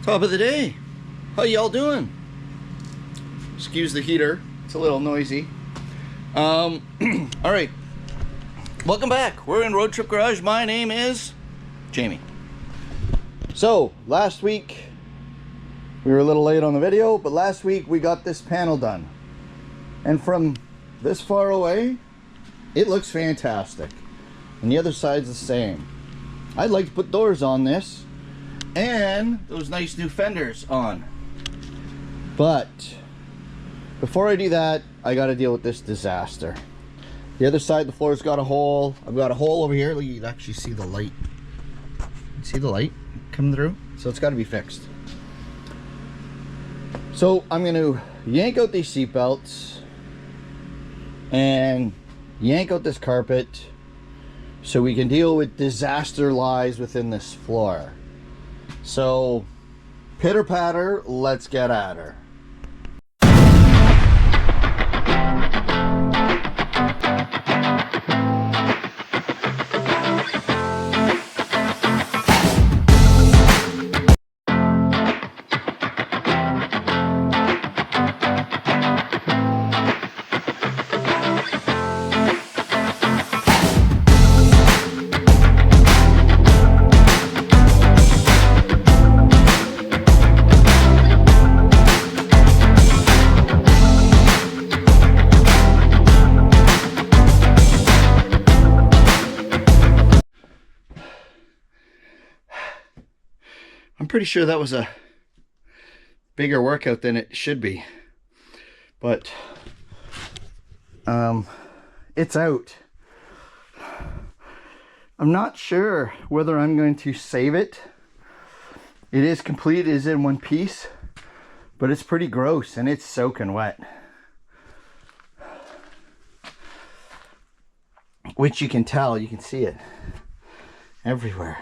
Top of the day. How y'all doing? Excuse the heater. It's a little noisy. All right. Welcome back. We're in Road Trip Garage. My name is Jamie. So, last week, we were a little late on the video, but last week we got this panel done. And from this far away, it looks fantastic. And the other side's the same. I'd like to put doors on this and those nice new fenders on. But before I do that, I got to deal with this disaster. The other side, the floor's got a hole. I've got a hole over here. Look, you can actually see the light. See the light coming through? So it's got to be fixed. So I'm going to yank out these seat belts and yank out this carpet so we can deal with disaster lies within this floor. So, pitter patter, let's get at her. I'm pretty sure that was a bigger workout than it should be, but it's out. I'm not sure whether I'm going to save it. It is complete, it is in one piece, but it's pretty gross and it's soaking wet, which you can tell, you can see it everywhere.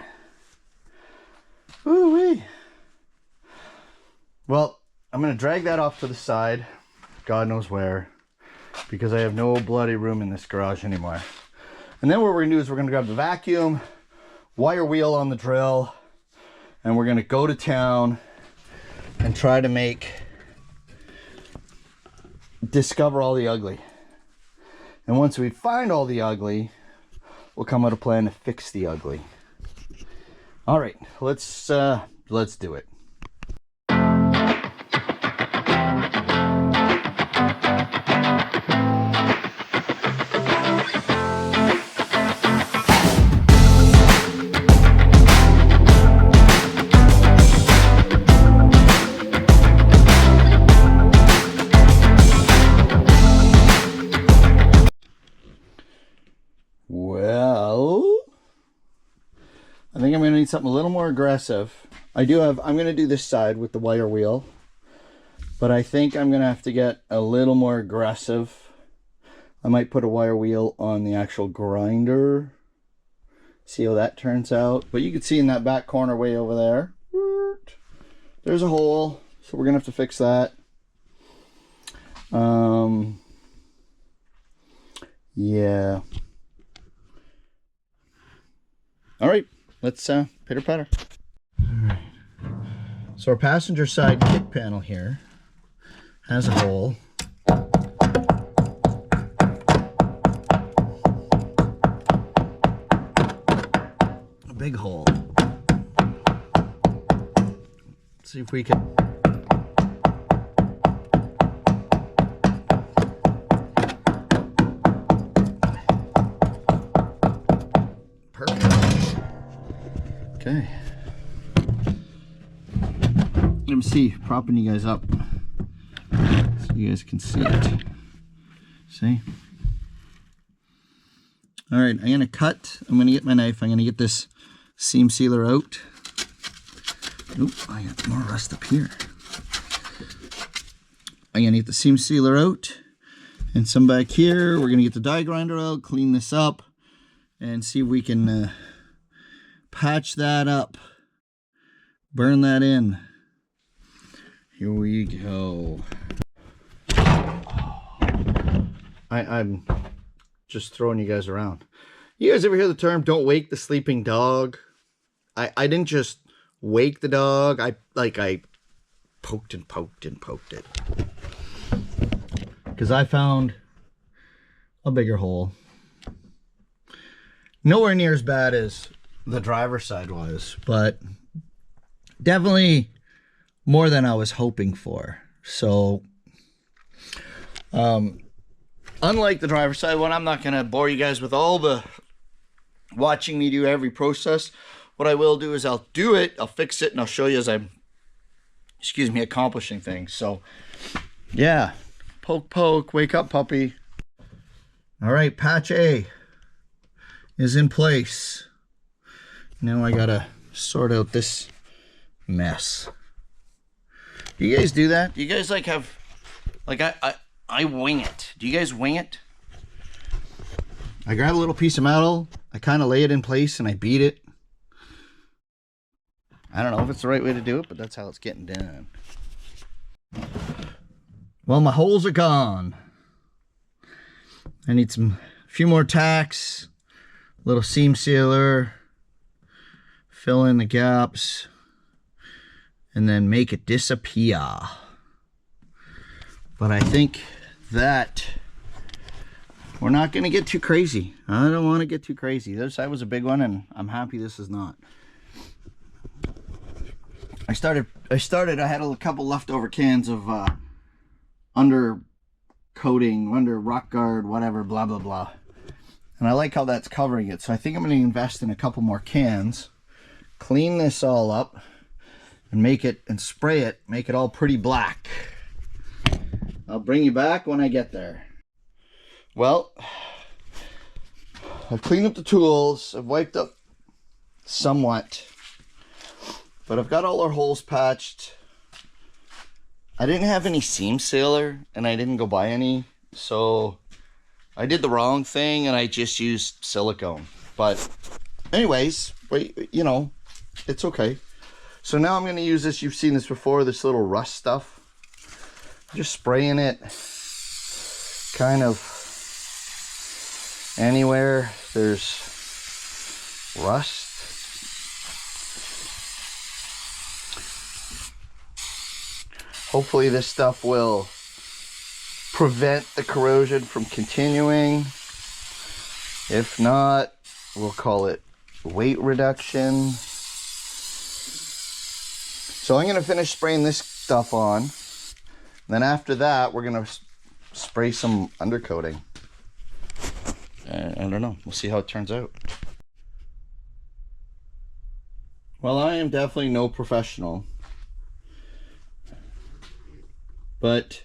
Ooh-wee. Well, I'm going to drag that off to the side, God knows where, because I have no bloody room in this garage anymore. And then what we're going to do is we're going to grab the vacuum, wire wheel on the drill, and we're going to go to town and try to discover all the ugly. And once we find all the ugly, we'll come out a plan to fix the ugly. All right, let's do it. I think I'm going to need something a little more aggressive. I'm going to do this side with the wire wheel, but I think I'm going to have to get a little more aggressive. I might put a wire wheel on the actual grinder. See how that turns out. But you can see in that back corner way over there, there's a hole, so we're going to have to fix that. Yeah. All right. Let's pitter patter. Alright. So our passenger side kick panel here has a hole. A big hole. Let's see if we can okay. Let me see, propping you guys up so you guys can see it. See? Alright, I'm going to cut. I'm going to get my knife. I'm going to get this seam sealer out. Oop, I got more rust up here. I'm going to get the seam sealer out. And some back here. We're going to get the die grinder out, clean this up, and see if we can patch that up, burn that in. Here we go. I'm just throwing you guys around. You guys ever hear the term, don't wake the sleeping dog? I didn't just wake the dog. I poked and poked and poked it. Because I found a bigger hole. Nowhere near as bad as the driver's side was, but definitely more than I was hoping for. So, unlike the driver's side one, I'm not going to bore you guys with all the watching me do every process. What I will do is I'll do it, I'll fix it, and I'll show you as I'm, accomplishing things. So, yeah. Poke, poke, wake up, puppy. All right, patch A is in place. Now I gotta sort out this mess. Do you guys do that? Do you guys like have, like I wing it. Do you guys wing it? I grab a little piece of metal, I kind of lay it in place and I beat it. I don't know if it's the right way to do it, but that's how it's getting done. Well, my holes are gone. I need a few more tacks, a little seam sealer, fill in the gaps, and then make it disappear. But I think that we're not going to get too crazy. I don't want to get too crazy. The other side was a big one, and I'm happy this is not. I had a couple leftover cans of under rock guard, whatever, blah blah blah, and I like how that's covering it. So I think I'm going to invest in a couple more cans, clean this all up, and spray it, make it all pretty black. I'll bring you back when I get there. Well, I've cleaned up the tools, I've wiped up somewhat, but I've got all our holes patched. I didn't have any seam sealer, and I didn't go buy any, so I did the wrong thing, and I just used silicone. But anyways, you know, it's okay. So now I'm going to use this, you've seen this before, this little rust stuff. Just spraying it kind of anywhere there's rust. Hopefully this stuff will prevent the corrosion from continuing. If not, we'll call it weight reduction. So I'm going to finish spraying this stuff on. Then after that, we're going to spray some undercoating. I don't know. We'll see how it turns out. Well, I am definitely no professional. But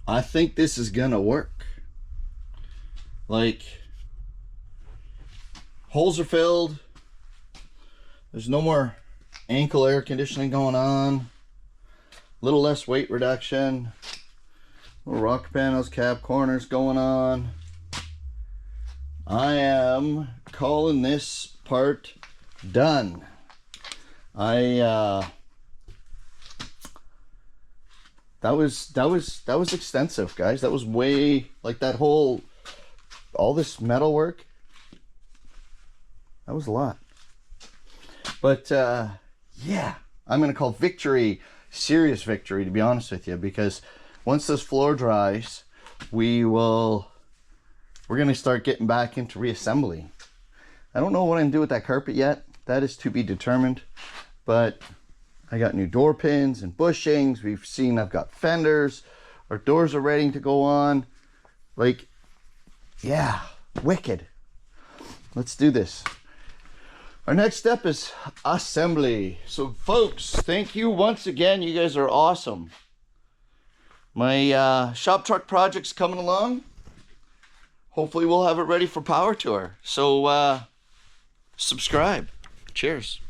I think this is gonna work. Like, holes are filled. There's no more ankle air conditioning going on. A little less weight reduction. Little rocker panels, cab corners going on. I am calling this part done. That was extensive, guys. That was way, like, all this metal work. That was a lot. But yeah, I'm gonna call victory, serious victory, to be honest with you, because once this floor dries, we're gonna start getting back into reassembly. I don't know what I'm gonna do with that carpet yet. That is to be determined. But I got new door pins and bushings. We've seen I've got fenders. Our doors are ready to go on. Like, yeah, wicked. Let's do this. Our next step is assembly. So folks, thank you once again. You guys are awesome. My shop truck project's coming along. Hopefully we'll have it ready for power tour. So subscribe. Cheers.